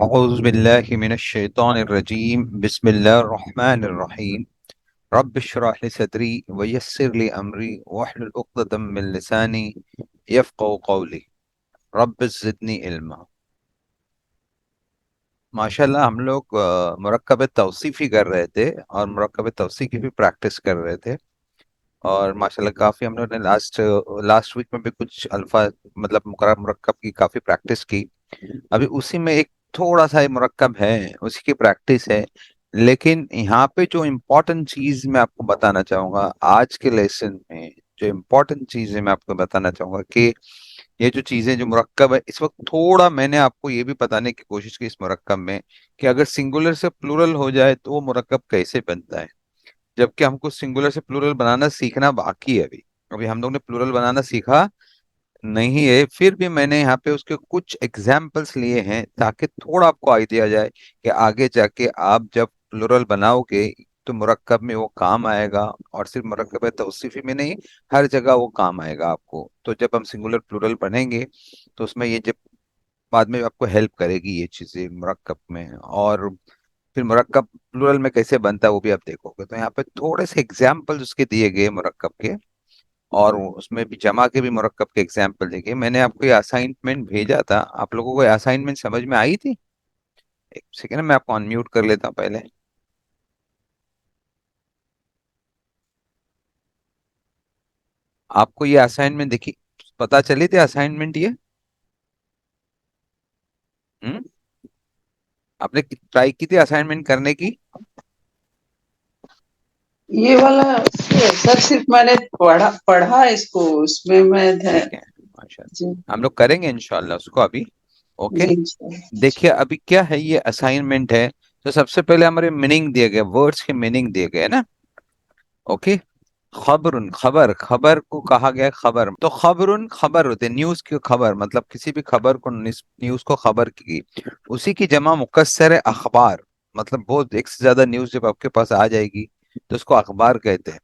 أعوذ بالله من الشيطان الرجيم بسم الله الرحمن الرحيم رب اشرح لي صدري ويسر لي أمري واحلل عقدة من لساني يفقهوا قولي رب زدني علما۔ ماشاءاللہ ہم لوگ مرکب توصیفی کر رہے تھے اور مرکب توصیفی بھی پریکٹس کر رہے تھے، اور ماشاءاللہ کافی ہم لوگ نے لاسٹ ویک میں بھی کچھ الفاظ مطلب مقرر مرکب کی کافی پریکٹس کی۔ ابھی اسی میں ایک تھوڑا سا مرکب ہے، اسی کی پریکٹس ہے، لیکن یہاں پہ جو امپورٹنٹ چیز میں آپ کو بتانا چاہوں گا آج کے لیسن میں، جو امپورٹنٹ چیز ہے میں آپ کو بتانا چاہوں گا کہ یہ جو چیزیں جو مرکب ہے اس وقت تھوڑا میں نے آپ کو یہ بھی بتانے کی کوشش کی اس مرکب میں کہ اگر سنگولر سے پلورل ہو جائے تو وہ مرکب کیسے بنتا ہے، جبکہ ہم کو سنگولر سے پلورل بنانا سیکھنا باقی ہے۔ ابھی ہم لوگ نے پلورل بنانا سیکھا نہیں ہے، پھر بھی میں نے یہاں پہ اس کے کچھ ایگزامپلس لیے ہیں تاکہ تھوڑا آپ کو آئیڈیا جائے کہ آگے جا کے آپ جب پلورل بناؤ گے تو مرکب میں وہ کام آئے گا، اور صرف مرکب توصیفی میں نہیں، ہر جگہ وہ کام آئے گا آپ کو۔ تو جب ہم سنگولر پلورل بنیں گے تو اس میں یہ جب بعد میں آپ کو ہیلپ کرے گی یہ چیزیں مرکب میں، اور پھر مرکب پلورل میں کیسے بنتا ہے وہ بھی آپ دیکھو گے۔ تو یہاں پہ تھوڑے سے ایگزامپل اس کے دیے گئے مرکب کے، اور اس میں بھی جمع کے بھی مرکب کے ایگزامپل دیکھیے۔ میں نے آپ کو یہ اسائنمنٹ بھیجا تھا، آپ لوگوں کو یہ اسائنمنٹ سمجھ میں آئی تھی؟ ایک سیکنڈ میں آپ کو انمیوٹ کر لیتا ہوں پہلے۔ آپ کو یہ اسائنمنٹ دیکھی پتا چلی تھی اسائنمنٹ یہ؟ ہم؟ آپ نے ٹرائی کی تھی اسائنمنٹ کرنے کی؟ یہ والا سر صرف میں نے پڑھا اس کو، اس میں میں ٹھیک ہے، ماشاء جی اللہ ہم لوگ کریں گے انشاءاللہ اس کو ابھی۔ اوکے، جی دیکھیے ابھی کیا ہے یہ اسائنمنٹ ہے۔ تو سب سے پہلے ہمارے میننگ دیے گئے، ورڈز کے میننگ دیے گئے نا۔ اوکے، خبر خبر کو کہا گیا ہے خبر، تو خبر ہوتے نیوز کی خبر، مطلب کسی بھی خبر کو نیوز کو خبر کی، اسی کی جمع مکسر ہے اخبار، مطلب بہت ایک سے زیادہ نیوز جب آپ کے پاس آ جائے گی تو اس کو اخبار کہتے ہیں۔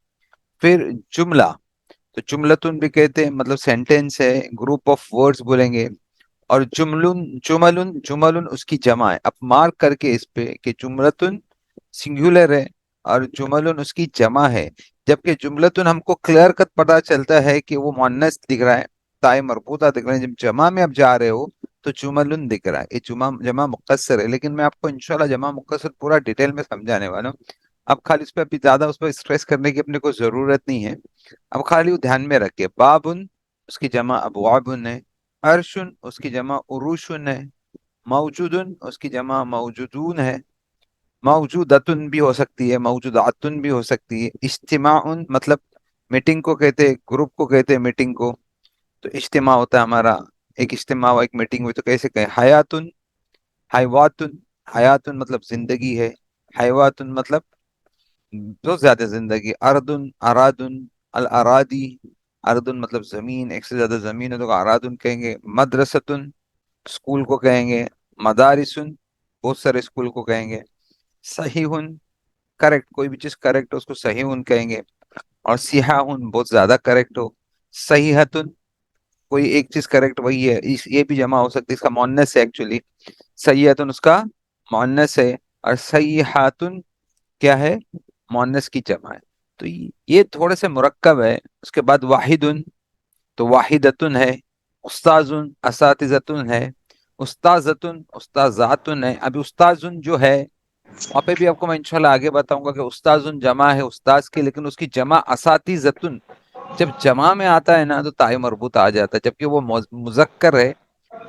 پھر جملہ، تو جملتن بھی کہتے ہیں، مطلب سینٹینس ہے، گروپ آف ورڈز بولیں گے۔ اور جملن اس کی جمع ہے، اب مارک کر کے اس پہ کہ جملتن سنگولر ہے اور جملن اس کی جمع ہے، جبکہ جملتن ہم کو کلیئر کٹ پتا چلتا ہے کہ وہ مؤنث دکھ رہا ہے، تائے مربوطہ دکھ رہا ہے۔ جب جمع میں اب جا رہے ہو تو جملن دکھ رہا ہے، یہ جمع مقصر ہے، لیکن میں آپ کو انشاءاللہ جمع مقصر پورا ڈیٹیل میں سمجھانے والا ہوں۔ اب خالی اس پہ ابھی زیادہ اس پہ اسٹریس کرنے کی اپنے کو ضرورت نہیں ہے، اب خالی وہ دھیان میں رکھے۔ بابن اس کی جمع ابوابن ہے، عرشن اس کی جمع عروشن ہے، موجودن اس کی جمع موجودون ہے، موجودتن بھی ہو سکتی ہے، موجوداتن بھی ہو سکتی ہے۔ اجتماع مطلب میٹنگ کو کہتے ہیں، گروپ کو کہتے ہیں میٹنگ کو، تو اجتماع ہوتا ہے ہمارا، ایک اجتماع ہو ایک میٹنگ ہوئی تو کیسے کہیں؟ حیاتن، حیواتن، حیاتن مطلب زندگی ہے، حیواتن مطلب بہت زیادہ زندگی۔ اردن، ارادن، الارادی، اردن مطلب زمین، ایک سے زیادہ زمین ہے تو ارادن کہیں گے۔ مدرستن اسکول کو کہیں گے، مدارسن بہت سارے اسکول کو کہیں گے۔ صحیح کریکٹ، کوئی بھی چیز کریکٹ ہو اس کو صحیح کہیں گے۔ اور سیاح بہت زیادہ کریکٹ ہو۔ صحیحتن کوئی ایک چیز کریکٹ وہی ہے، یہ بھی جمع ہو سکتی ہے، اس کا مؤنث ہے ایکچولی، سیحتن اس کا مؤنث ہے، اور سیحاتن کیا ہے؟ مؤنث کی جمع ہے۔ تو یہ تھوڑے سے مرکب ہے۔ اس کے بعد واحدن تو واحدتن ہے، استاذن اساتذتن ہے، استاذتن استاذاتن ہے۔ ابھی استاذن جو ہے وہاں پہ بھی آپ کو میں انشاءاللہ آگے بتاؤں گا کہ استاذن جمع ہے استاذ کی، لیکن اس کی جمع اساتذتن، جب جمع میں آتا ہے نا تو تائے مربوط آ جاتا ہے، جبکہ وہ مذکر ہے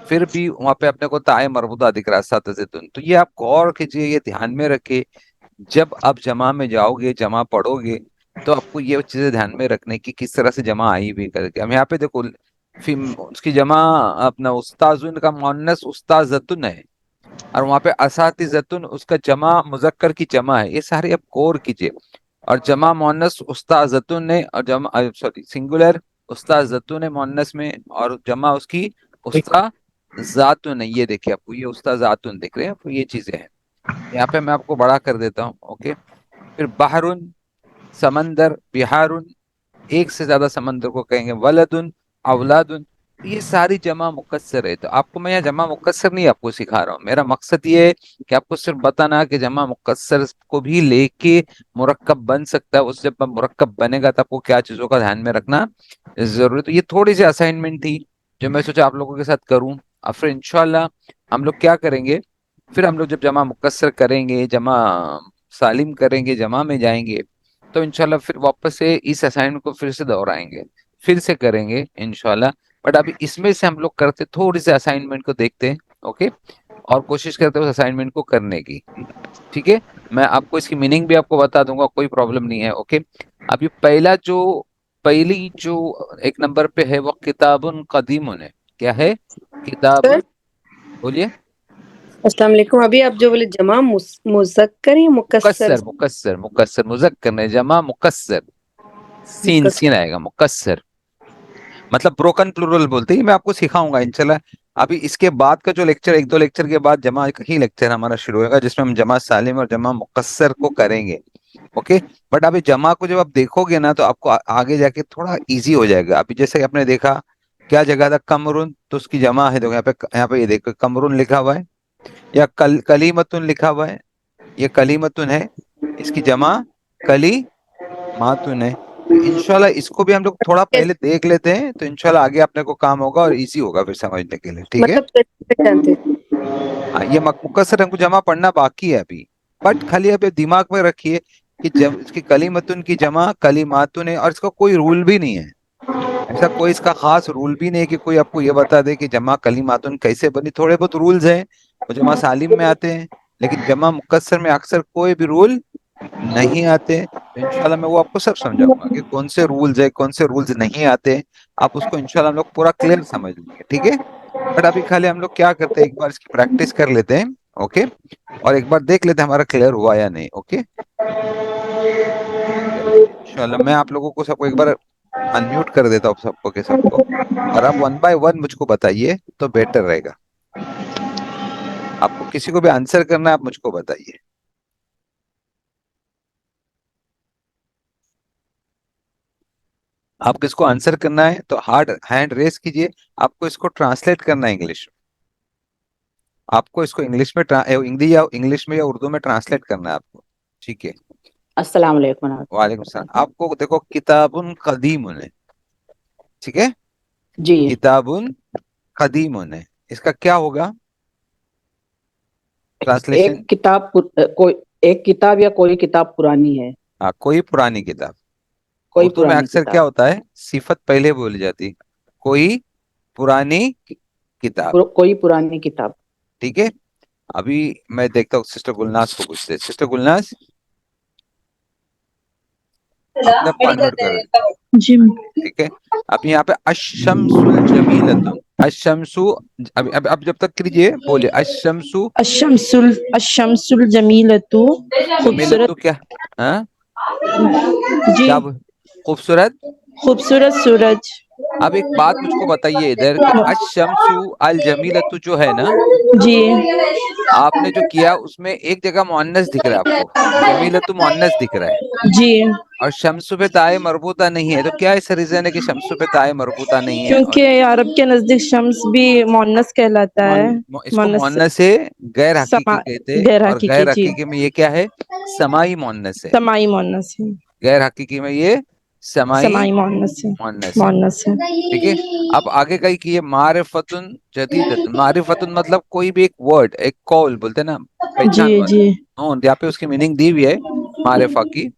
پھر بھی وہاں پہ اپنے کو تائے مربوطہ دکھ رہا ہے اساتذتن۔ تو یہ آپ غور کیجئے، یہ دھیان میں رکھے، جب آپ جمع میں جاؤ گے، جمع پڑھو گے تو آپ کو یہ چیزیں دھیان میں رکھنے کی کس طرح سے جمع آئی بھی کر کے۔ ہم یہاں پہ دیکھو اس کی جمع اپنا استاذن کا مؤنث استاذتن ہے، اور وہاں پہ اساتذتن اس کا جمع مذکر کی جمع ہے، یہ سارے آپ غور کیجئے۔ اور جمع مؤنث استاذتن ہے، اور جمع سوری سنگولر استاذتن ہے مؤنث میں، اور جمع اس کی استاذاتن ہے۔ یہ دیکھیں آپ کو یہ استاذاتن دکھ رہے ہیں، آپ کو یہ چیزیں ہیں۔ یہاں پہ میں آپ کو بڑا کر دیتا ہوں، اوکے۔ پھر بحرن سمندر، بہارن ایک سے زیادہ سمندر کو کہیں گے۔ ولدن اولادن یہ ساری جمع مکسر ہے. تو آپ کو میں یہاں جمع مکسر نہیں آپ کو سکھا رہا ہوں. میرا مقصد یہ ہے کہ آپ کو صرف بتانا کہ جمع مکسر کو بھی لے کے مرکب بن سکتا ہے. اس جب مرکب بنے گا تو آپ کو کیا چیزوں کا دھیان میں رکھنا ضروری. تو یہ تھوڑی سی اسائنمنٹ تھی جو میں سوچا آپ لوگوں کے ساتھ کروں. اب پھر انشاءاللہ ہم لوگ کیا کریں گے, پھر ہم لوگ جب جمع مکسر کریں گے, جمع سالم کریں گے, جمع میں جائیں گے, تو انشاءاللہ پھر واپس سے اس اسائنمنٹ کو پھر سے دہرائیں گے, پھر سے کریں گے انشاءاللہ. بٹ ابھی اس میں سے ہم لوگ کرتے تھوڑی سی اسائنمنٹ کو دیکھتے ہیں. اوکے, اور کوشش کرتے ہیں اس اسائنمنٹ کو کرنے کی. ٹھیک ہے, میں آپ کو اس کی میننگ بھی آپ کو بتا دوں گا, کوئی پرابلم نہیں ہے. اوکے, اب یہ پہلی جو ایک نمبر پہ ہے وہ کتاب قدیم ہے. کیا ہے؟ کتاب. سر بولیے. السلام علیکم. ابھی آپ جو بولے جمع مذکر یا مکسر؟ مکسر مذکر نہیں, جمع مکسر. سین آئے گا, مکسر مطلب بروکن پلورل بولتے ہیں. میں آپ کو سکھاؤں گا انشاءاللہ. ابھی اس کے بعد کا جو لیکچر, ایک دو لیکچر کے بعد جمع ہی لیکچر ہمارا شروع ہوگا جس میں ہم جمع سالم اور جمع مکسر کو کریں گے. اوکے, بٹ ابھی جمع کو جب آپ دیکھو گے نا تو آپ کو آگے جا کے تھوڑا ایزی ہو جائے گا. ابھی جیسے کہ آپ نے دیکھا کیا جگہ تھا, کمرون, تو اس کی جمع ہے. دیکھو یہاں پہ یہ دیکھو کمرون لکھا ہوا ہے, یا کلیمتن لکھا ہوا ہے. یہ کلیمتن ہے, اس کی جمع کلی ماتن ہے. تو انشاءاللہ اس کو بھی ہم لوگ تھوڑا پہلے دیکھ لیتے ہیں, تو انشاءاللہ آگے اپنے کو کام ہوگا اور ایزی ہوگا پھر سمجھنے کے لیے. ٹھیک ہے, مطلب کیسے جانتے؟ ہاں یہ مکسر ہم کو جمع پڑھنا باقی ہے ابھی, بٹ خالی ابھی دماغ میں رکھیے کہ جب اس کی کلیمتن کی جمع کلیماتن ہے, اور اس کا کوئی رول بھی نہیں ہے. ایسا کوئی اس کا خاص رول بھی نہیں ہے کہ کوئی آپ کو یہ بتا دے کہ جمع کلیماتن کیسے بنی. تھوڑے بہت رولز ہیں وہ جمع سالم میں آتے ہیں, لیکن جمع مکسر میں اکثر کوئی بھی رول نہیں آتے. تو انشاءاللہ میں وہ آپ کو سب سمجھاؤں گا کہ کون سے رولز ہے, کون سے رولز نہیں آتے. آپ اس کو انشاءاللہ ہم لوگ پورا کلیئر سمجھ لیں گے. ٹھیک ہے, بٹ ابھی خالی ہم لوگ کیا کرتے ہیں, ایک بار اس کی پریکٹس کر لیتے ہیں. اوکے, اور ایک بار دیکھ لیتے ہیں ہمارا کلیئر ہوا یا نہیں. اوکے, چلیے انشاءاللہ میں آپ لوگوں کو سب کو ایک بار انمیوٹ کر دیتا ہوں, سب کو کے سب کو, اور آپ ون بائی ون مجھ کو بتائیے تو بیٹر رہے گا. آپ کو کسی کو بھی آنسر کرنا ہے آپ مجھ کو بتائیے. آپ کس کو آنسر کرنا ہے تو ہینڈ ریز کیجئے. آپ کو اس کو ٹرانسلیٹ کرنا ہے انگلش میں. آپ کو اس کو انگلش میں انگلش میں یا اردو میں ٹرانسلیٹ کرنا ہے آپ کو. ٹھیک ہے, السلام علیکم. وعلیکم السلام. آپ کو دیکھو کتاب قدیم ہے, ٹھیک ہے, جی, کتاب قدیم ہے, اس کا کیا ہوگا ٹرانسلیشن؟ ایک کتاب یا کوئی کتاب پرانی ہے. ہاں, کوئی پرانی کتاب. کوئی اردو میں پرانی اکثر کتاب. کیا ہوتا ہے, صفت پہلے بولی جاتی, کوئی پرانی کتاب. کوئی پرانی کتاب. ٹھیک ہے, ابھی میں دیکھتا ہوں سسٹر گلناز کو پوچھتے. سسٹر گلناز, اپنے آپ کو انمیوٹ کر دیں. جی ٹھیک ہے, اب یہاں پہ الشمس الجمیلۃ, الشمس, اب جب تک کیجئے بولے الشمس الشمس الجمیلۃ جمیلۃ. خوبصورت. کیا ہاں, جی, کیا خوبصورت. خوبصورت سورج. اب ایک بات مجھ کو بتائیے ادھر کہ الشمس الجمیلۃ جو ہے نا, جی آپ نے جو کیا اس میں ایک جگہ مؤنث دکھ رہا ہے آپ کو, جمیلۃ مؤنث دکھ رہا ہے, جی, اور شمس پہ تائے مربوطہ نہیں ہے. تو کیا اس ریزن ہے کہ شمس پہ تائے مربوطہ نہیں ہے؟ اور کیونکہ عرب کے نزدیک شمس بھی مؤنث کہلاتا ہے. اس کو مؤنث مؤنث سے غیر حقیقی سما کہتے, غیر اور حقیقی. غیر جی, حقیقی میں یہ کیا ہے, سمائی مؤنث ہے. سمائی مؤنث ہے. غیر حقیقی میں یہ سمائی سمائی مؤنث ہے. مؤنث ہے. مؤنث ہے. ٹھیک ہے, اب آگے کا کی ہے معرفتن جدیدت. معرفتن مطلب کوئی بھی ایک ورڈ, ایک قول بولتے ہیں نا, جی, پہچان والا. جی, یہاں پہ اس کی میننگ دی ہوئی ہے معرفہ کی.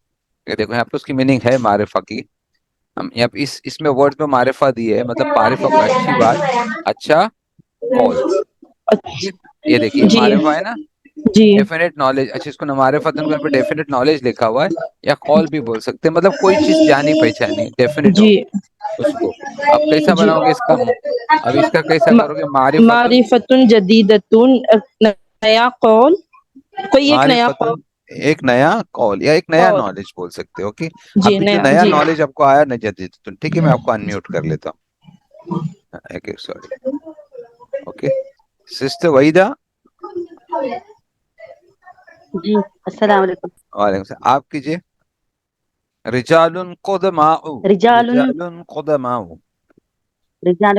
یہ دیکھو یہاں پہ اس کی میننگ ہے معرفہ کی. ہم یہاں پہ اس میں ورڈ میں معرفہ دی ہے, مطلب معرفہ کو اچھی بات, اچھا قول. یہ دیکھیے جی, معرفہ ہے نا, جی, ڈیفینیٹ نالج. اچھا, اس کو معرفتن کو ڈیفینیٹ نالج لکھا ہوا ہے, یا قول بھی بول سکتے ہیں, مطلب کوئی چیز جانی پہچانی ڈیفینیٹ جی, ہوگی اس کو. اب کیسا جی. بناؤ گے اس کا, اب اس کا کیسا کرو گے, معرفتن. معرفت جدیدۃ, نیا قول, کوئی ایک نیا معرفتن ایک نیا قول یا ایک نیا قول. نالج بول سکتے ہو. اوکے, جی, ابھی جو نیا جی. نالج آپ کو آیا نا جدید, ٹھیک ہے, میں آپ کو انمیوٹ کر لیتا ہوں. سوری. Okay, sister Waheeda. جی, السلام علیکم. وعلیکم السلام. آپ کیجئے. رجال قدماء. رجال رجال قدماء. رجال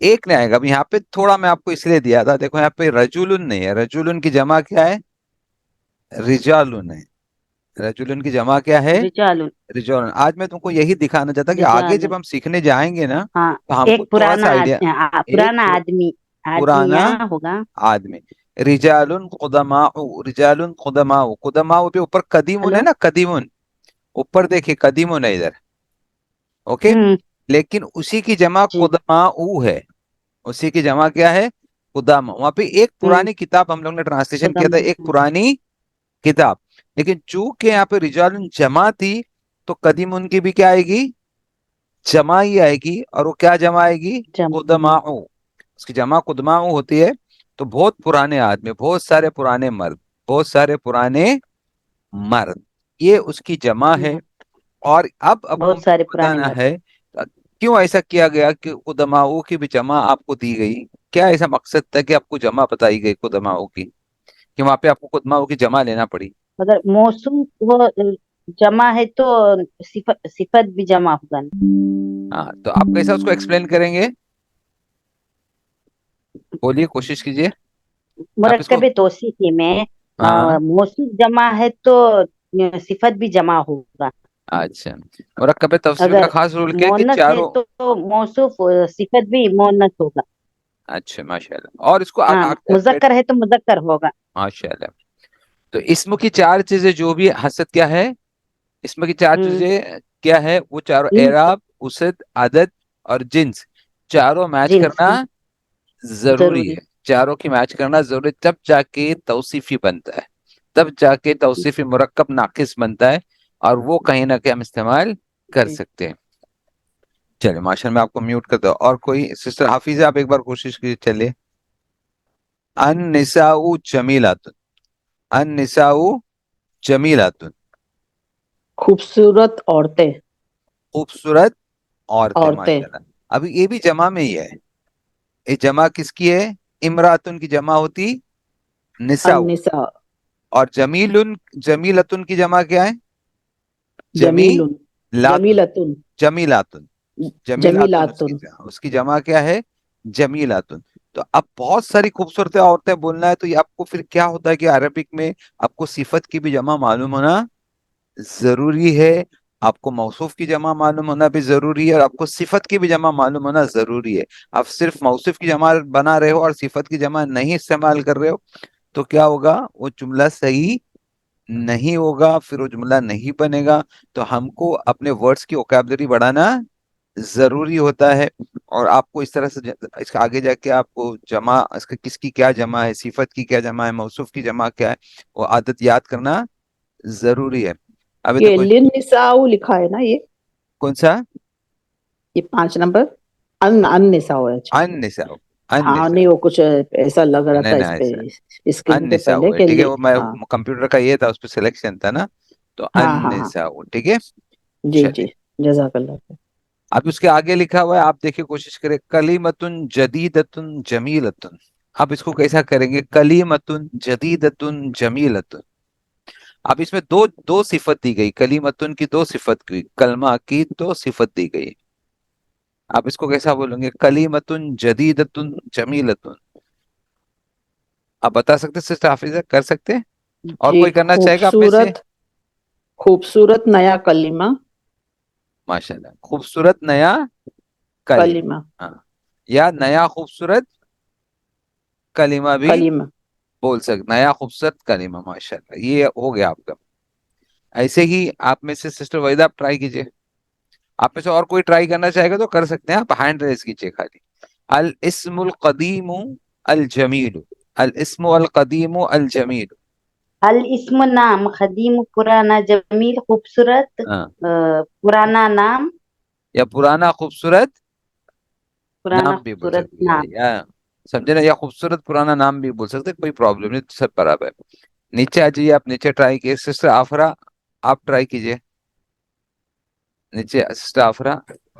ایک نہیں آئے گا. اب یہاں پہ تھوڑا میں آپ کو اس لیے دیا تھا, دیکھو یہاں پہ رجولن نہیں ہے, رجولن کی جمع کیا ہے؟ رجالن ہے. رجولن کی جمع کیا ہے؟ رجال رجالن. آج میں تم کو یہی دکھانا چاہتا کہ آگے رجال جب ہم سیکھنے جائیں گے نا ہاں تو ہم کو ایک تھوڑا سا آئیڈیا. ایک پرانا آدمی پرانا یہاں ہوگا. آدمی. رجال قدماء, رجال قدماء, قدماء پہ اوپر قدیمون ہے ہلو نا, قدیمون اوپر دیکھیے, قدیمون ہے ادھر, اوکے. ہوں لیکن اسی کی جمع جی قدماء ہے, اسی کی جمع کیا ہے؟ قدامہ. وہاں پہ ایک ہوں پرانی کتاب ہم لوگ نے ٹرانسلیشن خدا کیا تھا, ایک پرانی کتاب. لیکن چونکہ یہاں پہ رجال جمع تھی تو قدیمون کی بھی کیا آئے گی؟ جمع ہی آئے گی. اور وہ کیا جمع آئے گی؟ جمع قدماء. اس کی جمع قدماء ہوتی ہے. تو بہت پرانے آدمی, بہت سارے پرانے مرد, بہت سارے پرانے مرد, یہ اس کی جمع ہے. اور اب کو بہت ہم سارے کو پرانے بتانا مرد. ہے کیوں ایسا کیا گیا کہ قدماؤں کی بھی جمع آپ کو دی گئی. کیا ایسا مقصد تھا کہ آپ کو جمع بتائی گئی قدماؤں کی, کہ وہاں پہ آپ کو قدماؤں کی جمع لینا پڑی؟ اگر موسم وہ جمع ہے تو صفت بھی جمع ہوگا نا. ہاں, تو آپ کیسا اس کو ایکسپلین کریں گے؟ بولیے, کوشش کیجیے. آپ اس کو, مرکب توصیفی میں ہاں موصوف جمع ہے تو صفت بھی جمع ہوگا. اچھا, مرکب تفسیر کا اگر خاص رول کیا کہ مونث ہے چاروں. تو موصوف صفت بھی مونث ہوگا. اچھا ماشاء اللہ. اور اس کو ہاں مذکر ہے تو مذکر ہوگا. ماشاء اللہ. تو اسم کی چار چیزیں جو بھی حسد کیا ہے, اسم کی چار ہوں چیزیں کیا ہے؟ وہ چاروں جنس اعراب, اسد, عدد اور جنس, چاروں میچ جنس کرنا ضروری ضروری. ہے. چاروں کی میچ کرنا ضروری, تب جا کے توصیفی بنتا ہے, تب جا کے توصیفی مرکب ناقص بنتا ہے, اور وہ کہیں نہ کہیں ہم استعمال کر سکتے ہیں. چلے ماشاء اللہ, میں آپ کو میوٹ کرتا ہوں. اور کوئی سسٹر حافظ, آپ ایک بار کوشش کیجیے. چلیے. النساء جمیلات, النساء جمیلات, خوبصورت عورتیں. خوبصورت عورتیں. عورتیں. ماشاء اللہ. ابھی یہ بھی جمع میں ہی ہے. یہ جمع کس کی ہے؟ امراتن کی جمع ہوتی نساء. النساء. اور جمیلتن کی جمع کیا ہے؟ جمیل. جمیلاتن. جمیلتن. جمیلاتن. جمیلاتن جمیلاتن. اس کی جمع کیا ہے؟ جمیلاتن. تو اب بہت ساری خوبصورت عورتیں بولنا ہے تو یہ آپ کو پھر کیا ہوتا ہے کہ عربک میں آپ کو صفت کی بھی جمع معلوم ہونا ضروری ہے, آپ کو موصوف کی جمع معلوم ہونا بھی ضروری ہے, اور آپ کو صفت کی بھی جمع معلوم ہونا ضروری ہے. آپ صرف موصوف کی جمع بنا رہے ہو اور صفت کی جمع نہیں استعمال کر رہے ہو تو کیا ہوگا؟ وہ جملہ صحیح نہیں ہوگا, پھر وہ جملہ نہیں بنے گا. تو ہم کو اپنے ورڈز کی ووکیبلری بڑھانا ضروری ہوتا ہے. اور آپ کو اس طرح سے اس کے آگے جا کے آپ کو جمع, اس کا کس کی کیا جمع ہے, صفت کی کیا جمع ہے, موصوف کی جمع کیا ہے, وہ عادت یاد کرنا ضروری ہے. ابھی یہ دیکھو للنساء لکھا ہے نا, یہ کون سا؟ 5 نمبر. النساء ہے. اچھا. النساء. ہاں النساء. نہیں, وہ کچھ ایسا لگ رہا نہیں تھا نہیں اس پہ ایسا اسکرین پہ النساء پہلے ہے, کہ ٹھیک ہے. وہ میں ہاں کمپیوٹر کا یہ تھا, اس پہ سلیکشن تھا نا, تو ہاں ہاں ہاں. النساء, ٹھیک ہے. جی چلے, جی. جزاک اللہ خیر. اب اس کے آگے لکھا ہوا ہے, آپ دیکھیں کوشش کریں, کلیمتن جدیدتن جمیلتن. اب اس کو کیسا کریں گے؟ کلیمتن جدیدتن جمیلتن. اب اس میں دو صفت دی گئی, کلیمتن کی دو صفت کی, کلمہ کی دو صفت دی گئی. آپ اس کو کیسا بولیں گے؟ کلیمتن جدیدتن جمیلتن. آپ بتا سکتے سسٹر حافظہ, کر سکتے؟ اور جی. کوئی کرنا چاہے گا آپ میں سے؟ خوبصورت. خوبصورت نیا کلمہ. ماشاءاللہ, خوبصورت نیا کلمہ. کلمہ. ہاں, یا نیا خوبصورت کلمہ بھی کلمہ. بول سکتے, نیا خوبصورت کلمہ. ماشاءاللہ, یہ ہو گیا آپ کا. ایسے ہی آپ میں سے سسٹر وحیدہ آپ ٹرائی کیجئے. آپ میں سے اور کوئی ٹرائی کرنا چاہے گا تو کر سکتے ہیں, آپ ہینڈ ریز کیجئے خالی. الاسم القدیم الجمیل, الاسم القدیم الجمیل. الاسم نام, قدیم پرانا, جمیل خوبصورت, ہاں, پرانا نام, یا پرانا خوبصورت پرانا نام بھی بول خوبصورت سکتے ہیں, نام. یا سمجھے نا, یا خوبصورت پرانا نام بھی بول سکتے ہیں, کوئی پرابلم نہیں, سب برابر ہے. نیچے آ جائیے, آپ نیچے ٹرائی کیجیے. سسٹر آفرا آپ ٹرائی کیجیے نیچے. سسٹر آفرا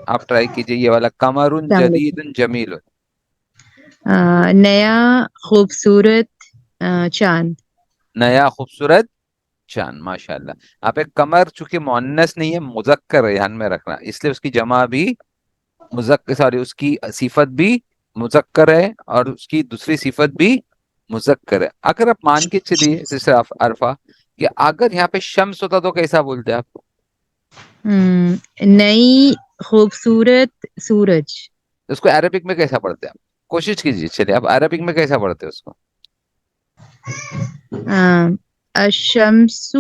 آپ ٹرائی کیجیے یہ والا, قمر السلام جدید علیکم. جمیل. نیا خوبصورت چاند. نیا خوبصورت چاند. ماشاءاللہ. آپ ایک قمر چونکہ مؤنث نہیں ہے, مذکر ہے, دھیان میں رکھنا, اس لیے اس کی جمع بھی مذکر سوری اس کی صفت بھی مذکر ہے اور اس کی دوسری صفت بھی مذکر ہے. اگر آپ مان کے چلیے جیسے عرفہ کہ اگر یہاں پہ شمس ہوتا تو کیسا بولتے آپ؟ نئی خوبصورت سورج. اس کو عربک میں کیسا پڑھتے ہیں آپ؟ کوشش کیجیے چلیے آپ عربک میں کیسا پڑھتے ہیں اس کو؟ الشمس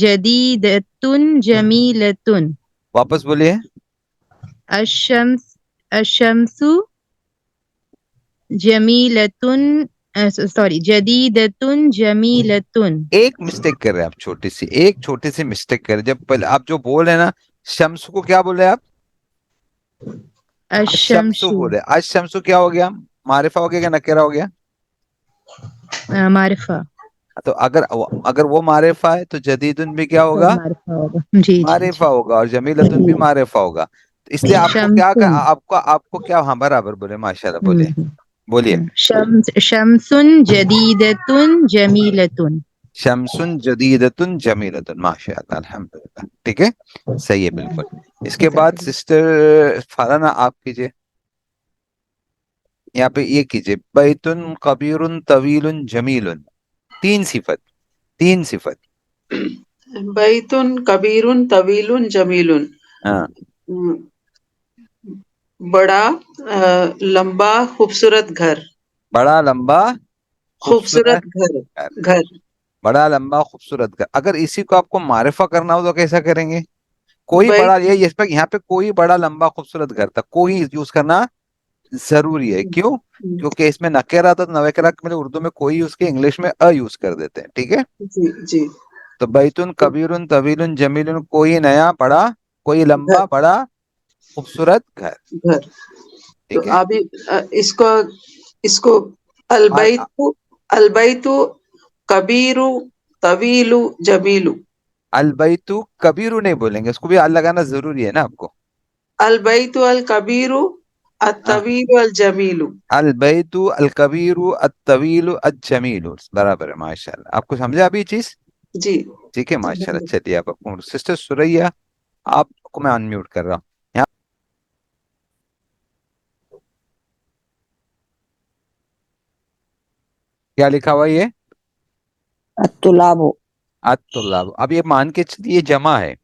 جدیدتن جمیلتن. واپس بولیے. الشمس جمیلتن سوری جدیدتن جمیلتن. ایک مسٹیک کر رہے ہیں آپ ایک چھوٹی سی مسٹیک کر رہے ہیں. جب پہلے آپ جو بول رہے ہیں نا شمس کو کیا بول رہے ہیں آپ؟ الشمس بول رہے ہیں. شمس کیا ہو گیا؟ معرفہ ہو گیا کہ نکرہ ہو گیا؟ معرفہ. تو اگر وہ معرفہ ہے تو جدیدن بھی کیا ہوگا؟ معرفہ ہوگا. جی جی معرفہ ہوگا اور جمیلتن بھی معرفہ ہوگا. تو اس لیے آپ کو کیا آپ کو کیا ہاں برابر بولے ماشاءاللہ بولیے. شمس جدیدتن جمیلتن. شمس جدیدتن جمیلتن ماشاءاللہ الحمدللہ. ٹھیک ہے صحیح ہے بالکل. اس کے بعد سسٹر فارانہ آپ کیجئے. یہاں پہ یہ کیجئے بیتن کبیر طویل جمیل. تین صفت. بیتن کبیر طویل جمیل. ہاں بڑا لمبا خوبصورت گھر. بڑا لمبا خوبصورت گھر. بڑا لمبا خوبصورت گھر. اگر اسی کو آپ کو معرفہ کرنا ہو تو کیسا کریں گے؟ کوئی بڑا یہاں پہ کوئی بڑا لمبا خوبصورت گھر تھا کوئی یوز کرنا ضروری ہے. کیوں؟ کیونکہ اس میں نکرہ تھا. نکرہ میں اردو میں کوئی اس کے انگلش میں یوز کر دیتے ہیں. ٹھیک ہے جی. تو بیتن کبیر طویل جمیل کوئی نیا بڑا کوئی لمبا بڑا خوبصورت گھر. تو ٹھیک ہے ابھی اس کو البیت کبیر طویل جمیل. البیت کبیر نہیں بولیں گے اس کو بھی ال لگانا ضروری ہے نا آپ کو. البیت الکبیر الطویل الجمیل. البیت الکبیر الطویل الجمیل برابر ہے ماشاءاللہ. آپ کو سمجھا ابھی یہ چیز؟ جی ٹھیک ہے ماشاءاللہ. چلیے آپ سسٹر سریہ آپ کو میں ان میوٹ کر رہا ہوں. کیا لکھا ہوا یہ؟ الطلاب. الطلاب. اب یہ مان کے چلیے جمع ہے.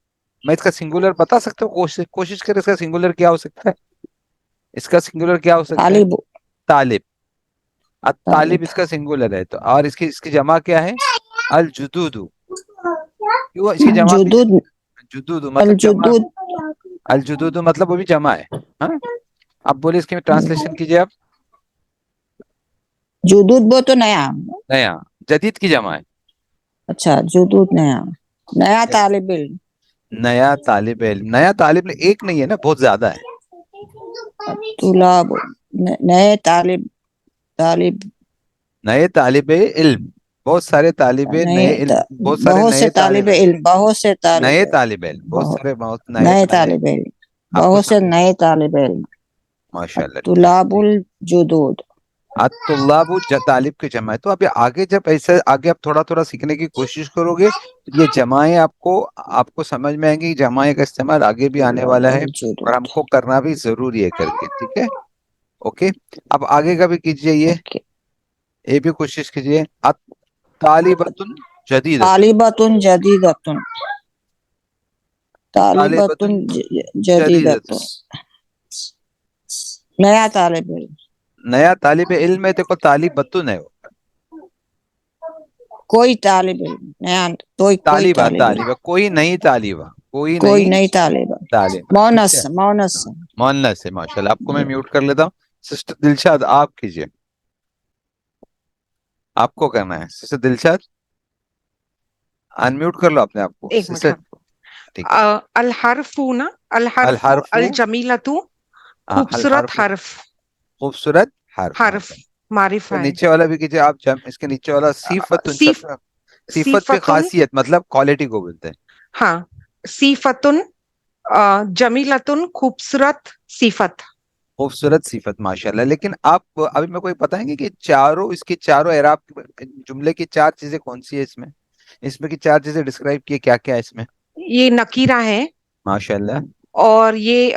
میں اس کا سنگولر بتا سکتا ہوں؟ کوشش کریں اس کا سنگولر کیا ہو سکتا ہے. اس کا سنگولر کیا ہو سکتا ہے؟ طالب. طالب. الطالب اس طالب. کا سنگولر ہے تو اور اس کی جمع کیا ہے؟ الجدود. کیوں اس کی جمع بھی جدود. جدود مطلب جمع. الجدود. الجدود مطلب وہ بھی جمع ہے. ہاں اب بولیے اس کی ٹرانسلیشن کیجئے آپ. جدود وہ تو نیا. نیا. جدید کی جمع ہے. اچھا جدود نیا. نیا طالب علم. نیا طالب علم. نیا طالب علم ایک نہیں ہے نا بہت زیادہ ہے. طلاب. نئے طالب نئے طالب علم. بہت سارے طالب نئے علم. بہت سارے بہت سے نئے طالب علم. بہت سے نئے طالب طالب علم. بہت سارے نئے طالب علم. آپ کو بہت سے نئے طالب علم. ماشاءاللہ. طلاب الجدود. الطلاب طالب کی جمع ہے. تو اب آگے جب ایسے آگے آپ تھوڑا تھوڑا سیکھنے کی کوشش کرو گے یہ جمائیں آپ کو سمجھ میں آئیں گی. جمائیں کا استعمال آگے بھی آنے والا ہے اور ہم کو کرنا بھی ضروری ہے کر کے. ٹھیک ہے اوکے. اب آگے کا بھی کیجئے. یہ بھی کوشش کیجئے. طالبۃ جدید. طالبۃ جدیدۃ. طالبۃ جدیدۃ. نیا طالب علم. نیا طالب علم ہے. دیکھو طالبۃ ہے وہ. کوئی طالب علم نیا. کوئی طالبہ طالب علم. طالبہ کوئی نئی طالبہ. کوئی کوئی نئی نئی طالب. طالبہ. ٹھیک مونس ہے مونس. مؤنث ہے ماشاءاللہ. آپ کو میں میوٹ کر لیتا ہوں. سسٹر دلشاد آپ کیجئے. آپ کو کرنا ہے سسٹر دلشاد. انمیوٹ کر لو اپنے آپ کو ایک منٹ. سسٹر. ٹھیک ہے. الحرف نا الحرف الجمیلۃ خوبصورت الحرف حرف. خوبصورت حرف. معرفہ ہے. نیچے والا بھی کیجئے آپ. اس کے نیچے والا صفت. صفت کی خاصیت مطلب کوالٹی کو بولتے ہیں. ہاں صفتن جمیلتن خوبصورت صفت. خوبصورت صفت ماشاءاللہ. لیکن آپ ابھی میں کوئی بتائیں گے کہ اس کے چاروں اعراب جملے کی چار چیزیں کون سی ہے اس میں کی چار چیزیں ڈسکرائب کیے کیا کیا ہے اس میں؟ یہ نکیرہ ہے ماشاءاللہ. اور یہ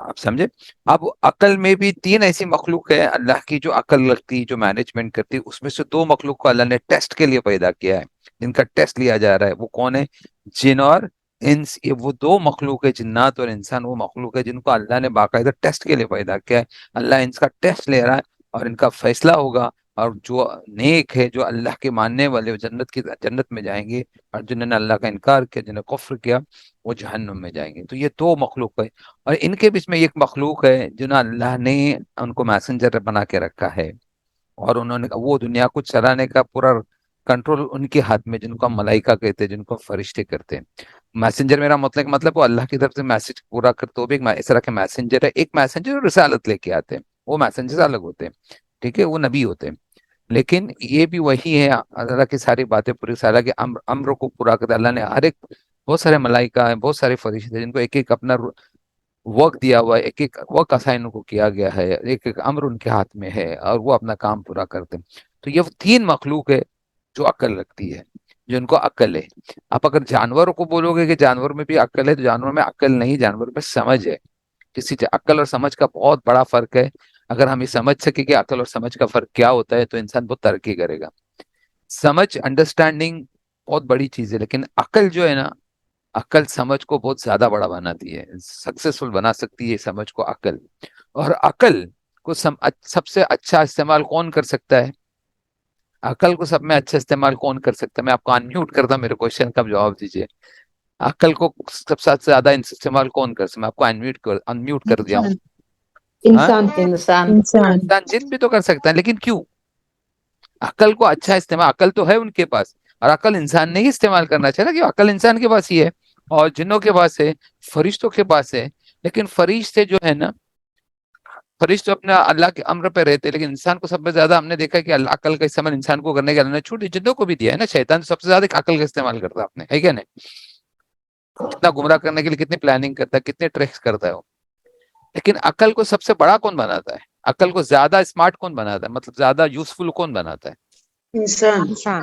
آپ سمجھے. اب عقل میں بھی 3 ایسی مخلوق ہے اللہ کی جو عقل رکھتی، جو مینجمنٹ کرتی. اس میں سے 2 مخلوق کو اللہ نے ٹیسٹ کے لیے پیدا کیا ہے، جن کا ٹیسٹ لیا جا رہا ہے. وہ کون ہے؟ جن اور انس. یہ وہ 2 مخلوق ہے، جنات اور انسان. وہ مخلوق ہے جن کو اللہ نے باقاعدہ ٹیسٹ کے لیے پیدا کیا ہے. اللہ ان کا ٹیسٹ لے رہا ہے اور ان کا فیصلہ ہوگا. اور جو نیک ہے، جو اللہ کے ماننے والے، وہ جنت میں جائیں گے، اور جنہوں نے اللہ کا انکار کیا، جنہوں نے کفر کیا، وہ جہنم میں جائیں گے. تو یہ 2 مخلوق ہے. اور ان کے بیچ میں ایک مخلوق ہے جنہوں اللہ نے ان کو میسنجر بنا کے رکھا ہے، اور انہوں نے وہ دنیا کو چلانے کا پورا کنٹرول ان کے ہاتھ میں، جن کو ہم ملائکہ کہتے ہیں، جن کو فرشتے کرتے ہیں. میسنجر میرا مطلب وہ اللہ کی طرف سے میسج پورا کرتے. وہ بھی اس طرح کے میسنجر ہے. ایک میسنجر رسالت لے کے آتے ہیں، وہ میسنجر الگ ہوتے ہیں، ٹھیک ہے، وہ نبی ہوتے ہیں. لیکن یہ بھی وہی ہے، اللہ کی ساری باتیں پوری، اللہ کے امر کو پورا کرتے. اللہ نے ہر ایک، بہت سارے ملائکہ ہیں، بہت سارے فرشتے ہیں، جن کو ایک ایک اپنا وقت دیا ہوا ہے، ایک ایک وقت اسائن کو کیا گیا ہے، ایک ایک امر ان کے ہاتھ میں ہے، اور وہ اپنا کام پورا کرتے ہیں. تو یہ 3 مخلوق ہے جو عقل رکھتی ہے، جن کو عقل ہے. آپ اگر جانوروں کو بولو گے کہ جانور میں بھی عقل ہے، تو جانور میں عقل نہیں، جانور میں سمجھ ہے. عقل اور سمجھ کا بہت بڑا فرق ہے. اگر ہم یہ سمجھ سکے کہ عقل اور سمجھ کا فرق کیا ہوتا ہے، تو انسان بہت ترقی کرے گا. سمجھ، انڈرسٹینڈنگ بہت بڑی چیز ہے، لیکن عقل جو ہے نا، عقل سمجھ کو بہت زیادہ بڑا بناتی ہے، سکسیسفل بنا سکتی ہے سمجھ کو عقل. اور عقل کو سب سے اچھا استعمال کون کر سکتا ہے؟ عقل کو سب میں اچھا استعمال کون کر سکتا ہے؟ میں آپ کو انمیوٹ کرتا ہوں، میرے کوشچن کا جواب دیجیے. عقل کو سب سے زیادہ استعمال کون کر سکتا ہے؟ میں آپ کو انمیوٹ کر دیا ہوں. انسان انسان انسان. انسان، جن بھی تو کر سکتا ہے، لیکن کیوں؟ عقل کو اچھا استعمال، عقل تو ہے ان کے پاس، اور عقل انسان نے ہی استعمال کرنا چاہیے نا، کہ عقل انسان کے پاس ہی ہے، اور جنوں کے پاس ہے، فرشتوں کے پاس ہے. لیکن فرشتے جو ہے نا، فرشتے اپنا اللہ کے امر پہ رہتے ہیں، لیکن انسان کو سب سے زیادہ ہم نے دیکھا ہے کہ اللہ عقل کا استعمال انسان کو کرنے کے اللہ نے چھوٹی جنوں کو بھی دیا ہے نا. شیطان سب سے زیادہ عقل کا استعمال کرتا ہے آپ نے، ہے کیا نہیں؟ کتنا گمراہ کرنے کے لیے کتنی پلاننگ کرتا ہے، کتنے ٹریکس کرتا ہے وہ. لیکن عقل کو سب سے بڑا کون بناتا ہے؟ عقل کو زیادہ اسمارٹ کون بناتا ہے، مطلب زیادہ یوزفل کون بناتا ہے؟ انسان. انسان.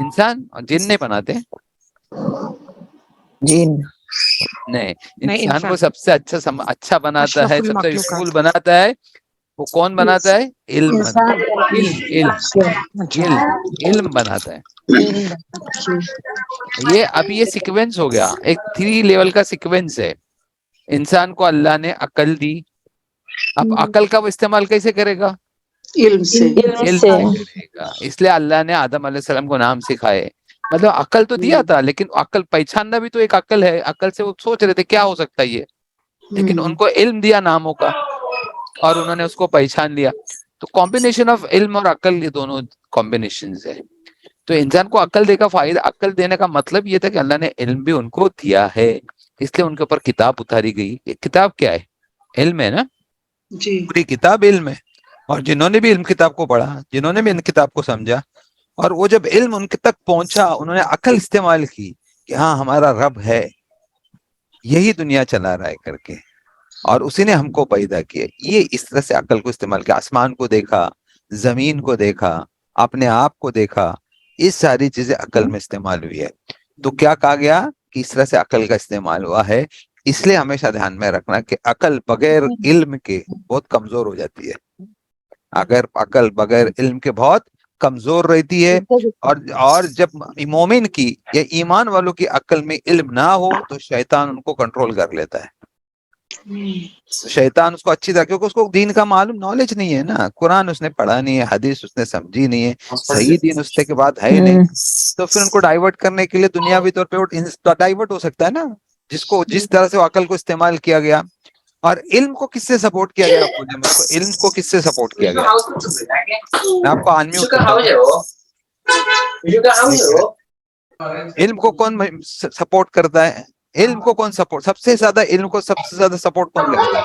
انسان. اور جن نہیں بناتے. جین نہیں، نہیں، انسان کو انسان سب سے اچھا بناتا ہے، اشرف سب سے المخلوقات. یوزفل بناتا ہے. وہ کون بناتا ہے؟ علم بناتا انسان. ہے. اچھا. علم بناتا ہے. اب یہ سیکوینس ہو گیا، ایک 3 لیول کا سیکوینس ہے. انسان کو اللہ نے عقل دی. اب عقل کا وہ استعمال کیسے کرے گا؟ علم سے. علم سے کرے گا. اس لیے اللہ نے آدم علیہ السلام کو نام سکھائے. مطلب عقل تو دیا تھا، لیکن عقل پہچاننا بھی تو ایک عقل ہے. عقل سے وہ سوچ رہے تھے کیا ہو سکتا ہے یہ، لیکن ان کو علم دیا ناموں کا، اور انہوں نے اس کو پہچان لیا. تو کمبینیشن آف علم اور عقل، یہ دونوں کمبینیشنز ہے. تو انسان کو عقل دے کا فائدہ، عقل دینے کا مطلب یہ تھا کہ اللہ نے علم بھی ان کو دیا ہے، اس لیے ان کے اوپر کتاب اتاری گئی. یہ کتاب کیا ہے؟ علم ہے نا. جی. پوری کتاب علم ہے. اور جنہوں نے بھی علم کتاب کو پڑھا، جنہوں نے بھی ان کتاب کو سمجھا، اور وہ جب علم ان کے تک پہنچا، انہوں نے عقل استعمال کی کہ ہاں ہمارا رب ہے، یہی دنیا چلا رہا ہے کر کے، اور اسی نے ہم کو پیدا کیا. یہ اس طرح سے عقل کو استعمال کیا. آسمان کو دیکھا، زمین کو دیکھا، اپنے آپ کو دیکھا، یہ ساری چیزیں عقل میں استعمال ہوئی ہے. تو کیا کہا گیا کہ اس طرح سے عقل کا استعمال ہوا ہے. اس لیے ہمیشہ دھیان میں رکھنا کہ عقل بغیر علم کے بہت کمزور ہو جاتی ہے. اگر عقل بغیر علم کے بہت کمزور رہتی ہے. اور جب مومن کی یا ایمان والوں کی عقل میں علم نہ ہو، تو شیطان ان کو کنٹرول کر لیتا ہے. شیطان اس کو اچھی طرح، کیونکہ اس کو دین کا معلوم نالج نہیں ہے نا، قرآن اس نے پڑھا نہیں ہے، حدیث اس نے سمجھی نہیں ہے، صحیح دین اس کے بعد ہے نہیں. تو پھر ان کو ڈائیورٹ کرنے کے لیے دنیاوی طور پہ ڈائیورٹ ہو سکتا ہے نا، جس طرح سے وہ عقل کو استعمال کیا گیا. اور علم کو کس سے سپورٹ کیا گیا؟ آپ بولے مجھ کو، علم کو کس سے سپورٹ کیا گیا؟ میں آپ کو انمیوٹ کرتا ہوں. علم کو کون سپورٹ کرتا ہے؟ علم کو کون سپورٹ، سب سے زیادہ علم کو سب سے زیادہ سپورٹ کون کرتا ہے؟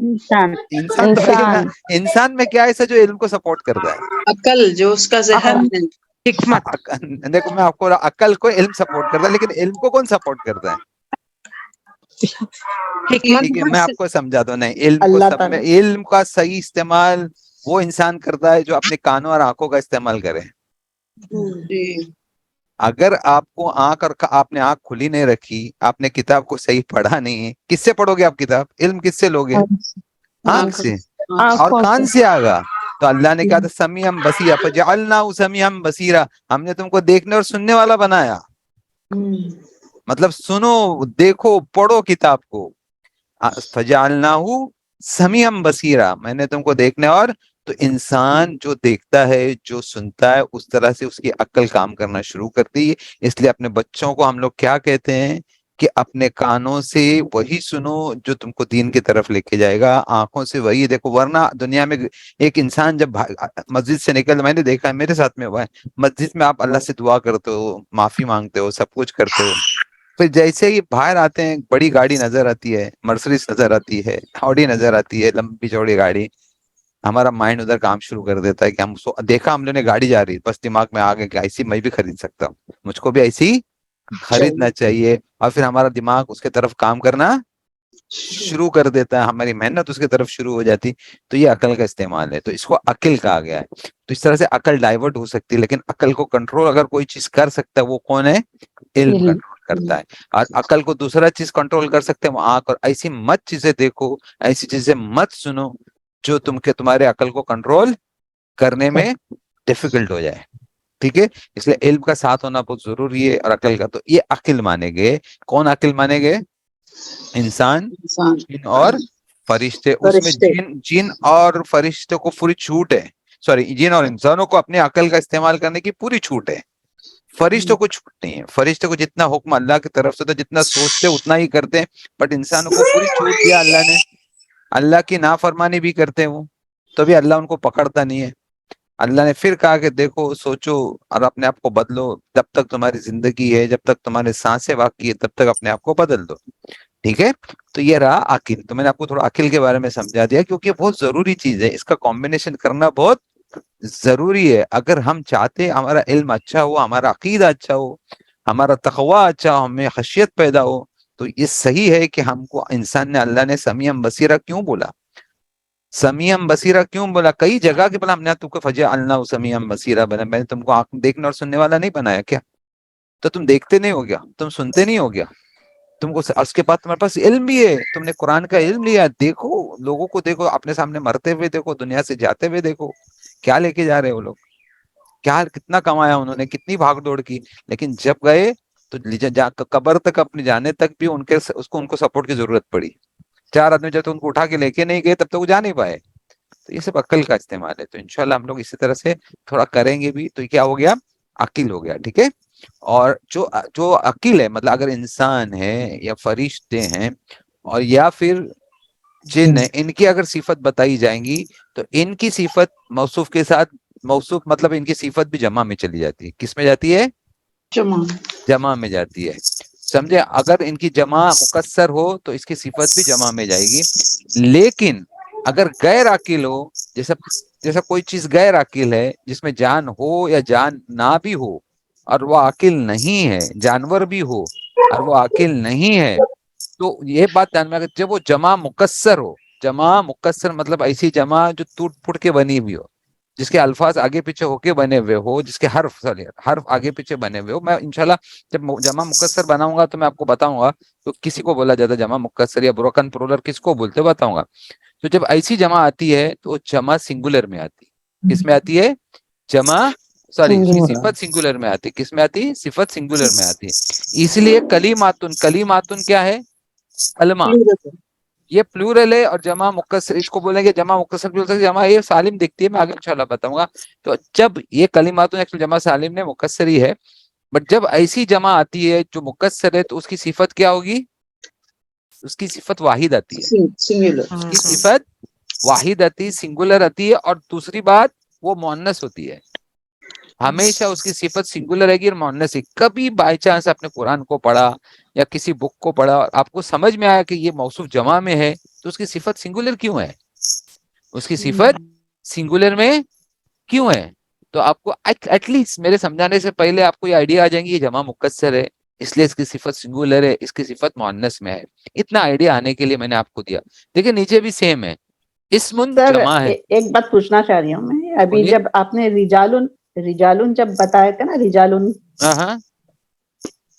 انسان. انسان تو ہے ہی نا. انسان میں کیا ایسا جو علم کو سپورٹ کرتا ہے؟ عقل جو اس کا ذہن ہے. حکمت. دیکھو میں آپ کو، عقل کو علم سپورٹ کرتا ہے، لیکن علم کو کون سپورٹ کرتا ہے؟ حکمت. ٹھیک ہے، میں آپ کو سمجھا دوں. نہیں، علم کو اللہ سب میں، تعالی علم کا صحیح استعمال وہ انسان کرتا ہے جو اپنے کانوں اور آنکھوں کا استعمال کرے. جی. اگر آپ کو آنکھ اور آپ نے آنکھ کھلی نہیں رکھی، آپ نے کتاب کو صحیح پڑھا نہیں ہے، کس سے پڑھو گے آپ کتاب؟ علم کس سے لوگے؟ آنکھ سے. اور آنکھوں کان سے. سے آگا. تو اللہ نے کہا تھا سمیعم بصیرا، فجعلناہ سمیعم بصیرا، ہم نے تم کو دیکھنے اور سننے والا بنایا. مطلب سنو، دیکھو، پڑھو کتاب کو. فجعلناہ سمیعم بصیرا، میں نے تم کو دیکھنے اور. تو انسان جو دیکھتا ہے، جو سنتا ہے، اس طرح سے اس کی عقل کام کرنا شروع کرتی ہے. اس لیے اپنے بچوں کو ہم لوگ کیا کہتے ہیں کہ اپنے کانوں سے وہی سنو جو تم کو دین کی طرف لے کے جائے گا، آنکھوں سے وہی دیکھو. ورنہ دنیا میں ایک انسان جب مسجد سے نکل، میں نے دیکھا ہے، میرے ساتھ میں ہوا ہے، مسجد میں آپ اللہ سے دعا کرتے ہو، معافی مانگتے ہو، سب کچھ کرتے ہو، پھر جیسے ہی باہر آتے ہیں بڑی گاڑی نظر آتی ہے، مرسڈیز نظر آتی ہے، آڈی نظر آتی ہے، لمبی چوڑی گاڑی، ہمارا مائنڈ ادھر کام شروع کر دیتا ہے کہ ہم دیکھا ہم نے گاڑی جا رہی، بس دماغ میں آ گیا کہ ایسی میں بھی خرید سکتا ہوں، مجھ کو بھی ایسی خریدنا چاہیے. اور پھر ہمارا دماغ اس کے طرف کام کرنا شروع کر دیتا ہے، ہماری محنت اس کی طرف شروع ہو جاتی. تو یہ عقل کا استعمال ہے، تو اس کو عقل کہا گیا ہے. تو اس طرح سے عقل ڈائیورٹ ہو سکتی ہے، لیکن عقل کو کنٹرول اگر کوئی چیز کر سکتا ہے وہ کون ہے؟ علم کنٹرول کرتا ہے. اور عقل کو دوسرا چیز کنٹرول کر سکتے ہیں وہ آنکھ. اور ایسی مت چیزیں دیکھو، ایسی چیزیں مت سنو جو تمہارے عقل کو کنٹرول کرنے میں ڈیفیکلٹ ہو جائے. ٹھیک ہے، اس لیے علم کا ساتھ ہونا بہت ضروری ہے. اور عقل کا، تو یہ عقل مانے گئے. کون عقل مانے گئے؟ انسان، جن اور فرشتے. اس میں جن اور فرشتوں کو پوری چھوٹ ہے، سوری، جن اور انسانوں کو اپنے عقل کا استعمال کرنے کی پوری چھوٹ ہے، فرشتوں کو چھوٹ نہیں ہے. فرشتوں کو جتنا حکم اللہ کی طرف سے تو جتنا سوچتے اتنا ہی کرتے ہیں، بٹ انسانوں کو پوری چھوٹ دیا اللہ نے. اللہ کی نافرمانی بھی کرتے ہیں وہ، تو بھی اللہ ان کو پکڑتا نہیں ہے. اللہ نے پھر کہا کہ دیکھو، سوچو اور اپنے آپ کو بدلو. جب تک تمہاری زندگی ہے، جب تک تمہارے سانسیں باقی ہے، تب تک اپنے آپ کو بدل دو. ٹھیک ہے، تو یہ رہا عقل. تو میں نے آپ کو تھوڑا عقل کے بارے میں سمجھا دیا، کیونکہ یہ بہت ضروری چیز ہے، اس کا کمبینیشن کرنا بہت ضروری ہے. اگر ہم چاہتے ہمارا علم اچھا ہو، ہمارا عقیدہ اچھا ہو، ہمارا تقوی اچھا ہو، ہمیں خشیت پیدا ہو، تو یہ صحیح ہے کہ ہم کو انسان نے، اللہ نے سمیعم بصیرہ کیوں بولا؟ سمیعم بصیرہ کیوں بولا؟ کئی جگہ کے بلا ہم نے تم کو فجعلناہ سمیعم بصیرہ بنا. میں نے تم کو آنکھ دیکھنے اور سننے والا نہیں بنایا کیا؟ تو تم دیکھتے نہیں ہو گیا؟ تم سنتے نہیں ہو گیا؟ تم کو اس کے بعد تمہارے پاس علم بھی ہے، تم نے قرآن کا علم لیا. دیکھو لوگوں کو، دیکھو اپنے سامنے مرتے ہوئے، دیکھو دنیا سے جاتے ہوئے، دیکھو کیا لے کے جا رہے وہ لوگ، کیا کتنا کمایا انہوں نے، کتنی بھاگ دوڑ کی. لیکن جب گئے تو قبر تک اپنے جانے تک بھی ان کو سپورٹ کی ضرورت پڑی. 4 آدمی جب تک ان کو اٹھا کے لے کے نہیں گئے تب تک وہ جا نہیں پائے. تو یہ سب عقل کا استعمال ہے. تو انشاءاللہ ہم لوگ اسی طرح سے تھوڑا کریں گے بھی. تو یہ کیا ہو گیا؟ عقل ہو گیا. ٹھیک ہے. اور جو عقل ہے، مطلب اگر انسان ہے یا فرشتے ہیں اور یا پھر جن ہے، ان کی اگر صفت بتائی جائیں گی تو ان کی صفت موصوف کے ساتھ، موصوف مطلب ان کی صفت بھی جمع میں چلی جاتی ہے. کس میں جاتی ہے؟ جمع میں جاتی ہے. سمجھے؟ اگر ان کی جمع مکسر ہو تو اس کی صفت بھی جمع میں جائے گی. لیکن اگر غیر عاقل ہو، جیسا کوئی چیز غیر عاقل ہے، جس میں جان ہو یا جان نہ بھی ہو، اور وہ عاقل نہیں ہے، جانور بھی ہو اور وہ عاقل نہیں ہے، تو یہ بات دھیان میں، جب وہ جمع مکسر ہو، جمع مکسر مطلب ایسی جمع جو ٹوٹ پھوٹ کے بنی ہوئی ہو، جس کے الفاظ آگے پیچھے ہو کے بنے ہوئے ہو، جس کے حرف آگے پیچھے بنے ہوئے ہو. میں انشاءاللہ جب جمع مکسر بناؤں گا تو میں آپ کو بتاؤں گا تو کسی کو بولا جاتا ہے جمع مکسر یا بروکن پرولر کس کو بولتے بتاؤں گا. تو جب ایسی جمع آتی ہے تو وہ جمع سنگولر میں آتی. کس میں آتی ہے؟ جمع، سوری، اس کی صفت سنگولر میں آتی. کس میں آتی؟ صفت سنگولر میں آتی. اس لیے کلیماتن کیا ہے؟ کلمہ. یہ پلورل ہے. اور جمع مکسر اس کو بولیں گے، جمع مکسر بھی بول سکتے، جمع یہ سالم دکھتی ہے، میں آگے انشاءاللہ بتاؤں گا. تو جب یہ کلیماتن ایکچولی جمع سالم نے مکسر ہی ہے، بٹ جب ایسی جمع آتی ہے جو مکسر ہے تو اس کی صفت کیا ہوگی؟ اس کی صفت واحد آتی ہے. اس کی صفت واحد آتی، سنگولر آتی ہے. اور دوسری بات، وہ مؤنث ہوتی ہے. ہمیشہ اس کی صفت سنگولر رہے گی اور مؤنث. کبھی بائی چانس آپ نے قرآن کو پڑھا یا کسی بک کو پڑھا، آپ کو سمجھ میں آیا کہ یہ موصوف جمع میں ہے، تو اس کی صفت سنگولر کیوں ہے؟ اس کی صفت سنگولر میں کیوں ہے؟ تو آپ کو ایٹ لیسٹ میرے سمجھانے سے پہلے آپ کو یہ آئیڈیا آ جائیں گے یہ جمع مکسر ہے، اس لیے اس کی صفت سنگولر ہے، اس کی صفت مؤنث میں ہے. اتنا آئیڈیا آنے کے لیے میں نے آپ کو دیا. دیکھیں نیچے بھی سیم ہے، اسم سر جمع ہے. ایک بات پوچھنا چاہ رہی ہوں میں. ابھی بولیے. جب آپ نے رجالن جب بتایا تھا نا، رجالن، ہاں ہاں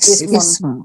اسم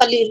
صغير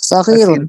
صغير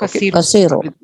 كثير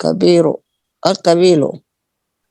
كبير الطويل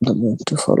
beautiful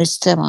استمع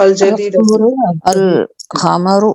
الجديد القمر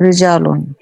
رجال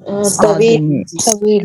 طويل آدمي طويل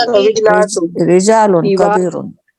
طويلات رجال طوال كبير طوال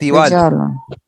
رجال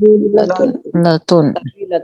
طويلة لتن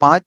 5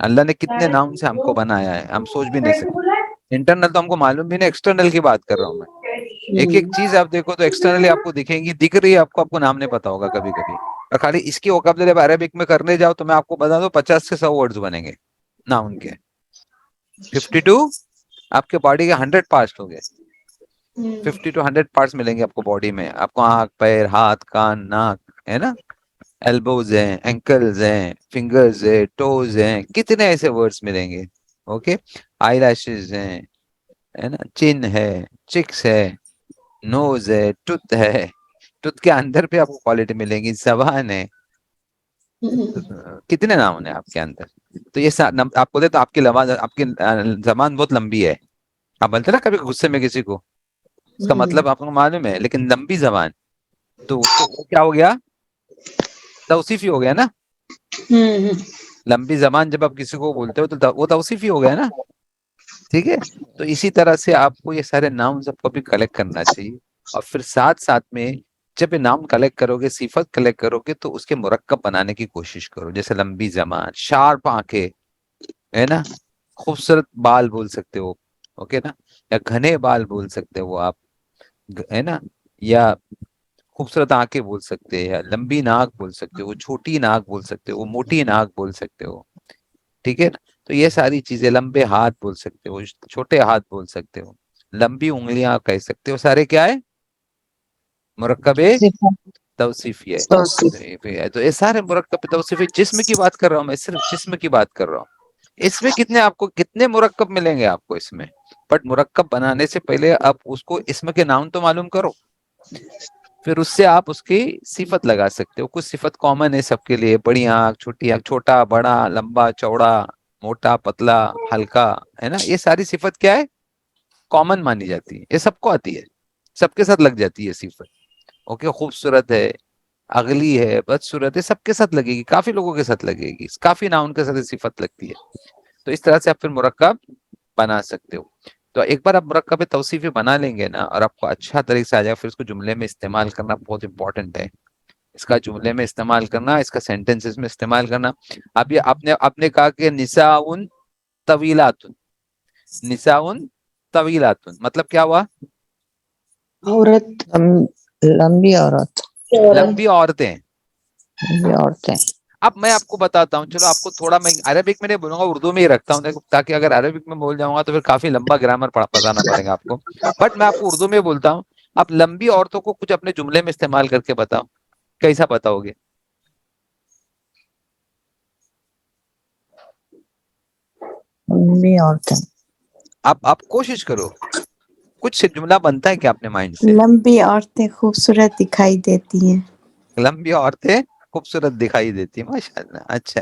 اللہ نے کتنے ناؤن سے ہم کو بنایا ہے ہم سوچ بھی نہیں سکتے. انٹرنل تو ہم کو معلوم بھی نہیں, ایکسٹرنل کی بات کر رہا ہوں میں. ایک ایک چیز آپ دیکھو تو ایکسٹرنلی آپ کو دکھیں گی, دکھ رہی ہے آپ کو نام نہیں پتا ہوگا کبھی کبھی, اور خالی اس کی ووکیبلری عربک میں کرنے جاؤ تو میں آپ کو بتا دوں 50 سے 100 ورڈز بنیں گے ناؤن کے. 52 آپ کے باڈی کے 100 پارٹس ہو گئے, 50 to 100 پارٹس ملیں گے آپ کو باڈی میں. آپ کو آنکھ, پیر, ہاتھ, کان, ناک ہے نا, ایلبوز ہیں, اینکلز ہیں, فنگرز ہیں, ٹوز ہیں, کتنے ایسے ورڈز ملیں گے. اوکے, آئی لیشز ہیں, ہے نا, چن ہے, چکس ہے, نوز ہے, ٹوتھ ہے, ٹوتھ کے اندر بھی آپ کو کوالٹی ملیں گی, زبان ہے, کتنے نام ہیں آپ کے اندر. تو یہ آپ کو دے تو آپ کی زبان بہت لمبی ہے. آپ بولتے نا کبھی غصے میں کسی کو, اس کا مطلب آپ کو معلوم ہے, لیکن لمبی زبان تو وہ کیا ہو گیا, توصیفی ہو گیا نا. لمبی زبان جب آپ کسی کو بولتے ہو تو وہ توصیفی ہو گیا نا. ٹھیک ہے, تو اسی طرح سے آپ کو یہ سارے نام سب کو بھی کلیکٹ کرنا چاہیے, اور پھر ساتھ ساتھ میں جب یہ نام کلیکٹ کرو گے, صفت کلیکٹ کرو گے, تو اس کے مرکب بنانے کی کوشش کرو. جیسے لمبی زبان, شارپ آنکھیں, ہے نا, خوبصورت بال بول سکتے ہو, اوکے نا, یا گھنے بال بول سکتے ہو آپ, ہے نا, یا خوبصورت آنکھیں بول سکتے ہیں, یا لمبی ناک بول سکتے ہو, چھوٹی ناک بول سکتے ہو, موٹی ناک بول سکتے ہو. ٹھیک ہے نا, تو یہ ساری چیزیں, لمبے ہاتھ بول سکتے ہو, چھوٹے ہاتھ بول سکتے ہو, لمبی انگلیاں کہہ سکتے ہو, سارے کیا ہے, مرکب توصیفی ہے. تو یہ سارے مرکب توصیفی. جسم کی بات کر رہا ہوں میں, صرف جسم کی بات کر رہا ہوں. اس میں کتنے مرکب ملیں گے آپ کو اس میں, بٹ مرکب بنانے سے پہلے آپ اس کو اسم کے نام تو معلوم کرو, پھر اس سے آپ اس کی صفت لگا سکتے ہو. کچھ صفت کامن ہے سب کے لیے, بڑی آنکھ, چھوٹی آنکھ, چھوٹا, بڑا, لمبا, چوڑا, موٹا, پتلا, ہلکا, ہے نا, یہ ساری صفت کیا ہے, کامن مانی جاتی ہے. یہ سب کو آتی ہے, سب کے ساتھ لگ جاتی ہے صفت. اوکے, خوبصورت ہے, اگلی ہے, بدصورت ہے, سب کے ساتھ لگے گی, کافی لوگوں کے ساتھ لگے گی, کافی ناؤن کے ساتھ صفت لگتی ہے. تو اس طرح سے آپ پھر مرکب بنا سکتے ہو. تو ایک بار آپ مرکب توصیفی بنا لیں گے نا, اور آپ کو اچھا طریقے سے آ جائے, پھر اس کو جملے میں استعمال کرنا بہت امپورٹنٹ ہے. اس کا جملے میں استعمال کرنا, اس کا سینٹنسز میں استعمال کرنا. اب یہ آپ نے کہا کہ نساؤن طویلاتن, نساؤن طویلاتن مطلب کیا ہوا, عورت, لمبی عورت, لمبی عورتیں. لمبی عورتیں. اب میں آپ کو بتاتا ہوں, چلو آپ کو تھوڑا, میں عربک میں نہیں بولوں گا, اردو میں ہی رکھتا ہوں, تاکہ اگر عربک میں بول جاؤں گا تو پھر کافی لمبا گرامر بتانا پڑے گا آپ کو. بٹ میں آپ کو اردو میں بولتا ہوں. آپ لمبی عورتوں کو کچھ اپنے جملے میں استعمال کر کے بتاؤ, کیسا بتاؤ گے؟ لمبی عورتیں, آپ کوشش کرو, کچھ جملہ بنتا ہے کیا اپنے مائنڈ سے؟ لمبی عورتیں خوبصورت دکھائی دیتی ہیں. لمبی عورتیں خوبصورت دکھائی دیتی ہیں, ماشاء اللہ, اچھا,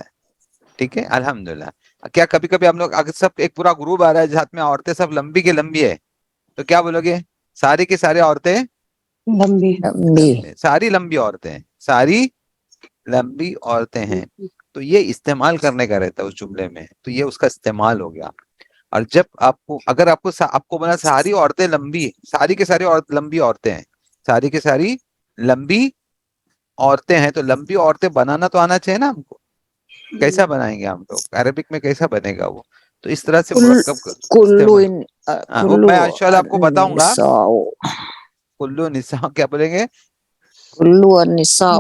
ٹھیک ہے, الحمدللہ. کیا کبھی کبھی ہم لوگ اگر سب ایک پورا گروپ آ رہا ہے جہاں میں عورتیں سب لمبی کی لمبی ہے, تو کیا بولو گے, ساری کی ساری عورتیں لمبی, ساری لمبی عورتیں ہیں, ساری لمبی عورتیں ہیں. تو یہ استعمال کرنے کا رہتا ہے اس جملے میں, تو یہ اس کا استعمال ہو گیا. اور جب اگر آپ کو بنا ساری عورتیں لمبی, ساری کے ساری لمبی عورتیں ہیں, ساری کے ساری لمبی عورتیں ہیں, تو لمبی عورتیں بنانا تو آنا چاہیے نا ہم کو. کیسا بنائیں گے ہم لوگ, عربک میں کیسا بنے گا وہ؟ تو اس طرح سے مرکب کلو, وہ کلو میں انشاءاللہ آپ کو بتاؤں گا. النساء, کلو نساء کیا بولیں گے, کلو النساء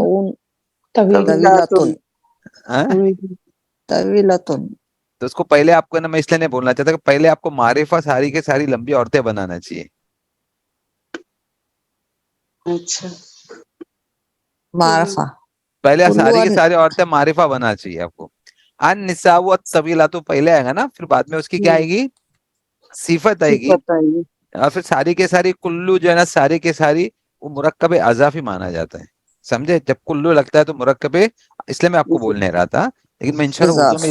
طویلاتن, طویلاتن. تو اس کو پہلے آپ کو نا, میں اس لیے نہیں بولنا چاہتا کہ پہلے آپ کو معرفہ ساری کے ساری لمبی عورتیں بنانا چاہیے. اچھا, معرفہ, پہلے کلو ساری کی ساری عورتیں معرفہ بنانا چاہیے آپ کو. ان نساء الطویلات تو پہلے آئے گا نا, پھر بعد میں اس کی کیا آئے گی, صفت آئے گی. اور پھر ساری کے ساری کلو جو ہے نا, ساری کے ساری وہ مرکب اضافی مانا جاتا ہے, سمجھے. جب کلو لگتا ہے تو مرکب, اس لیے میں آپ کو بول نہیں رہا تھا, لیکن میں انشاءاللہ اردو میں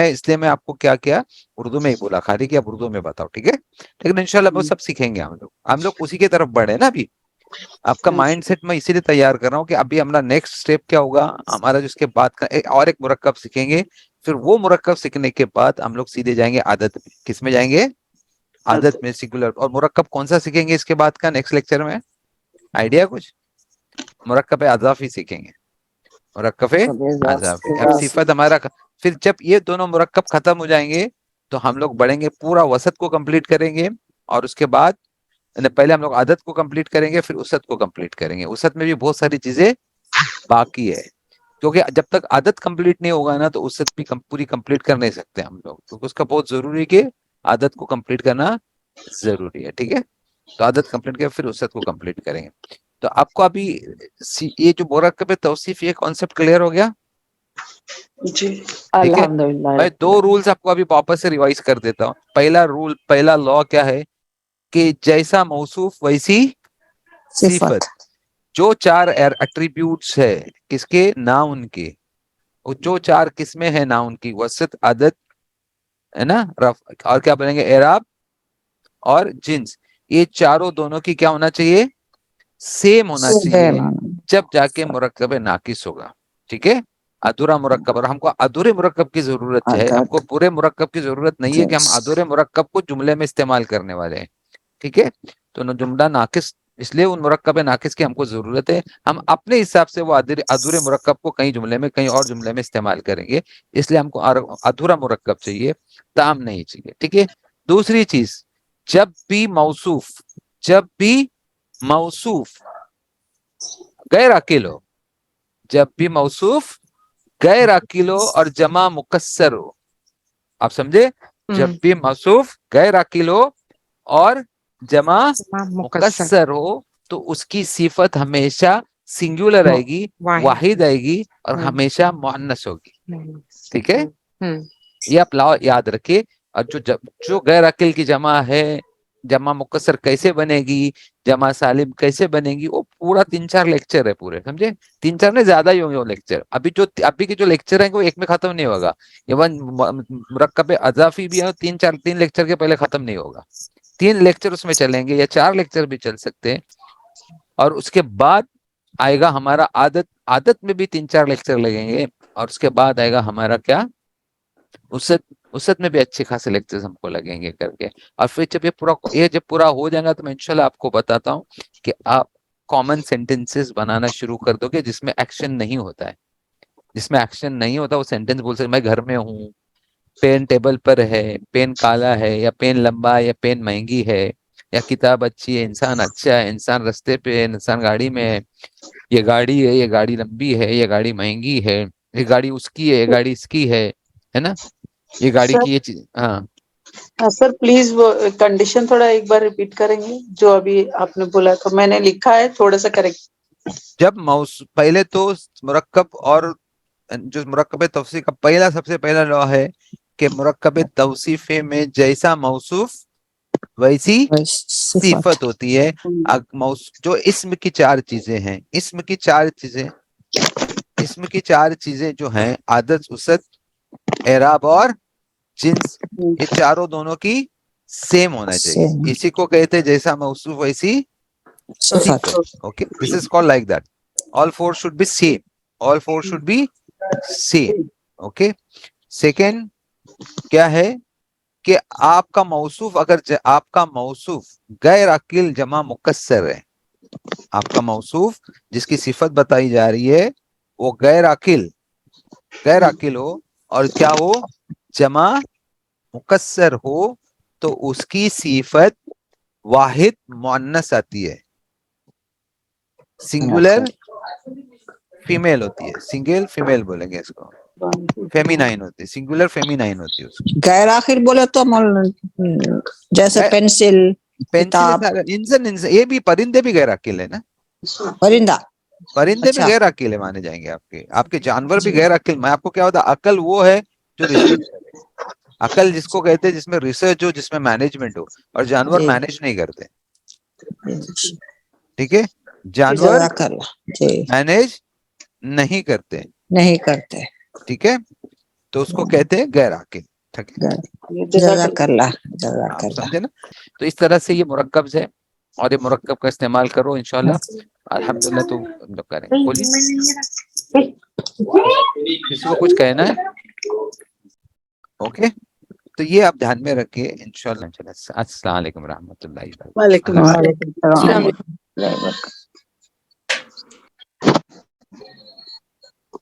اس لیے میں آپ کو کیا اردو میں ہی بولا, خالی کہ آپ اردو میں بتاؤ, ٹھیک ہے. لیکن انشاءاللہ وہ سب سیکھیں گے ہم لوگ اسی کی طرف بڑھے نا. ابھی آپ کا مائنڈ سیٹ میں اسی لیے تیار کر رہا ہوں کہ ابھی ہمارا نیکسٹ اسٹیپ کیا ہوگا ہمارا, جس کے بعد کا اور ایک مرکب سیکھیں گے. پھر وہ مرکب سیکھنے کے بعد ہم لوگ سیدھے جائیں گے عادت میں. کس میں جائیں گے؟ عادت میں, سنگولر. اور مرکب کون سا سیکھیں گے اس کے بعد کا نیکسٹ لیکچر میں, آئیڈیا کچھ؟ مرکب اضافی سیکھیں گے, مرکب اضافی. اب پھر جب یہ دونوں مرکب ختم ہو جائیں گے تو ہم لوگ بڑھیں گے, پورا وسط کو کمپلیٹ کریں گے, اور اس کے بعد پہلے ہم لوگ عدد کو کمپلیٹ کریں گے, پھر وسط کو کمپلیٹ کریں گے. وسط میں بھی بہت ساری چیزیں باقی ہے, کیونکہ جب تک عدد کمپلیٹ نہیں ہوگا نا تو وسط بھی پوری کمپلیٹ کر نہیں سکتے ہم لوگ, کیونکہ اس کا بہت ضروری ہے کہ عدد کو کمپلیٹ کرنا ضروری ہے. ٹھیک ہے, تو عدد کمپلیٹ کر پھر وسط کو کمپلیٹ کریں گے. تو آپ کو ابھی یہ جو مرکب توصیف یہ کانسیپٹ کلیئر ہو گیا؟ جی ٹھیک ہے, الحمدللہ. میں 2 رولز آپ کو ابھی واپس سے ریوائز کر دیتا ہوں. پہلا رول, پہلا لا کیا ہے کہ جیسا موصوف ویسی صفت. جو 4 ایٹریبیوٹس ہے کس کے, ناؤن کے, وہ جو 4 قسمیں ہیں ناؤن کی, وسط, عدد ہے نا, رفع, اور کیا بنیں گے, اعراب اور جنس, یہ چاروں دونوں کی کیا ہونا چاہیے, سیم ہونا چاہیے, جب جا کے مرکب ناقص ہوگا. ٹھیک ہے, ادھورا مرکب, اور ہم کو ادھورے مرکب کی ضرورت ہے, ہم کو پورے مرکب کی ضرورت نہیں ہے کہ ہم ادھورے مرکب کو جملے میں استعمال کرنے والے ہیں. ٹھیک ہے, تو جملہ ناقص, اس لیے ان مرکب ناقص کی ہم کو ضرورت ہے. ہم اپنے حساب سے وہ ادھورے مرکب کو کہیں جملے میں کہیں اور جملے میں استعمال کریں گے, اس لیے ہم کو ادھورا مرکب چاہیے, تام نہیں چاہیے. ٹھیک ہے, دوسری چیز, جب بھی موصوف غیر عاقل ہو, جب بھی موصوف غیر عاقل ہو اور جمع مکسر ہو, آپ سمجھے, جب بھی موصوف غیر عاقل ہو اور جمع مکسر ہو تو اس کی صفت ہمیشہ سنگولر آئے گی, واحد آئے گی, اور ہمیشہ مؤنث ہوگی. ٹھیک ہے, یہ آپ یاد رکھیے. اور جو غیر عاقل کی جمع ہے, جمع مکسر کیسے بنے گی, جمع سالم کیسے بنے گی, وہ پورا 3-4 لیکچر ہے پورے, سمجھے, 3-4 نے زیادہ ہی ہوں گے وہ لیکچر. ابھی کے جو لیکچر ہیں وہ ایک میں ختم نہیں ہوگا. ایون مرکب اضافی بھی ہے, 3 لیکچر کے پہلے ختم نہیں ہوگا. 3 لیکچر اس میں چلیں گے, یا 4 لیکچر بھی چل سکتے ہیں. اور اس کے بعد آئے گا ہمارا عادت میں بھی 3-4 لیکچر لگیں گے, اور اس کے بعد آئے گا ہمارا کیا, وسط میں بھی اچھے خاصے لیکچرز ہم کو لگیں گے کر کے. اور پھر جب یہ پورا ہو جائے گا تو میں انشاءاللہ آپ کو بتاتا ہوں کہ آپ کامن سینٹینسز بنانا شروع کر دو گے جس میں ایکشن نہیں ہوتا ہے. جس میں ایکشن نہیں ہوتا وہ سینٹینس بول سکتے, میں گھر میں ہوں, پین ٹیبل پر ہے, پین کالا ہے, یا پین لمبا, یا پین مہنگی ہے, یا کتاب اچھی ہے, انسان اچھا ہے, انسان رستے پہ ہے, انسان گاڑی میں ہے, یہ گاڑی ہے, یہ گاڑی لمبی ہے, یہ گاڑی مہنگی ہے, یہ گاڑی اس کی ہے, یہ گاڑی اس کی ہے نا, یہ گاڑی کی یہ چیز. ہاں سر پلیز وہ کنڈیشن تھوڑا ایک بار ریپیٹ کریں گے جو ابھی آپ نے بولا تھا, میں نے لکھا ہے تھوڑا سا کریکٹ. جب پہلے تو مرکب, اور جو مرکب توصیف کا سب سے پہلا لا ہے کہ مرکب توصیف میں جیسا موصوف ویسی صفت ہوتی ہے. جو اسم کی 4 چیزیں ہیں, اسم کی 4 چیزیں جو ہیں, عدد, وسط, اعراب اور جنس, یہ چاروں دونوں کی سیم ہونا چاہیے. اسی کو کہتے ہیں جیسا موصوف ویسی صفت. Okay, this is called like that. All 4 should be same. All 4 should be same. Okay. Second کیا ہے کہ آپ کا موصوف, اگر آپ کا موصوف غیر عاقل جمع مکسر ہے, آپ کا موصوف جس کی صفت بتائی جا رہی ہے وہ غیر عاقل ہو اور کیا ہو, جمع مکسر ہو, تو اس کی صفت واحد مؤنث آتی ہے, سنگولر فیمیل ہوتی ہے. سنگل فیمیل بولیں گے اس کو, فیمینائن ہوتی ہے, سنگولر فیمینائن ہوتی ہے اس کو. غیر آخر بولے تو جیسے پینسل, کتاب, انسان, یہ بھی پرندے بھی غیر عاقل ہے نا, پرندے بھی غیر عاقل مانے جائیں گے. آپ کے جانور بھی غیر عاقل. میں آپ کو کیا ہوتا, عقل وہ ہے جو ریسرچ کرے, عقل جس کو کہتے ہیں جس میں ریسرچ ہو, جس میں مینجمنٹ ہو, اور جانور مینج نہیں کرتے. ٹھیک ہے, جانور مینج نہیں کرتے. ٹھیک ہے, تو اس کو کہتے ہیں غیر عاقل. جزاک اللہ. آپ سمجھے نا. تو اس طرح سے یہ مرکب ہے, اور یہ مرکب کا استعمال کرو انشاءاللہ. الحمدللہ. تو ہم لوگ کریں گے. بولیے, کسی کو کچھ کہنا ہے؟ اوکے, تو یہ آپ دھیان میں رکھیں انشاءاللہ. السلام علیکم ورحمۃ اللہ وبرکاتہ. وعلیکم السلام. السلام علیکم.